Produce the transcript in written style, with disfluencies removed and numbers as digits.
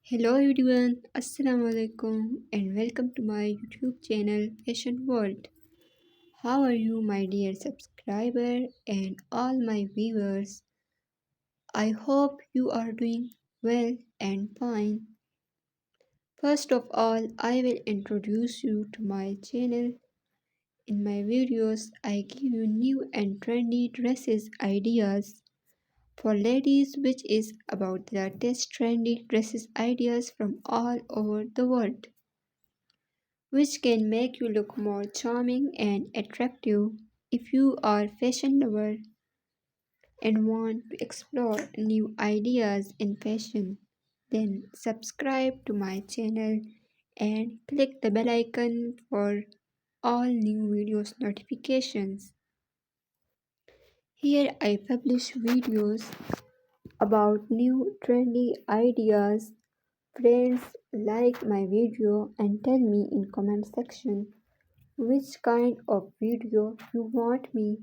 Hello everyone, Assalamu alaikum and welcome to my YouTube channel Fashion World. How are you my dear subscriber and all my viewers? I hope you are doing well and fine. First of all, I will introduce you to my channel. In my videos, I give you new and trendy dresses ideas for ladies which is about the latest trendy dresses ideas from all over the world, which can make you look more charming and attractive. If you are fashion lover and want to explore new ideas in fashion, then subscribe to my channel and click the bell icon for all new videos notifications. Here I publish videos about new trendy ideas. Friends, like my video and tell me in comment section which kind of video you want me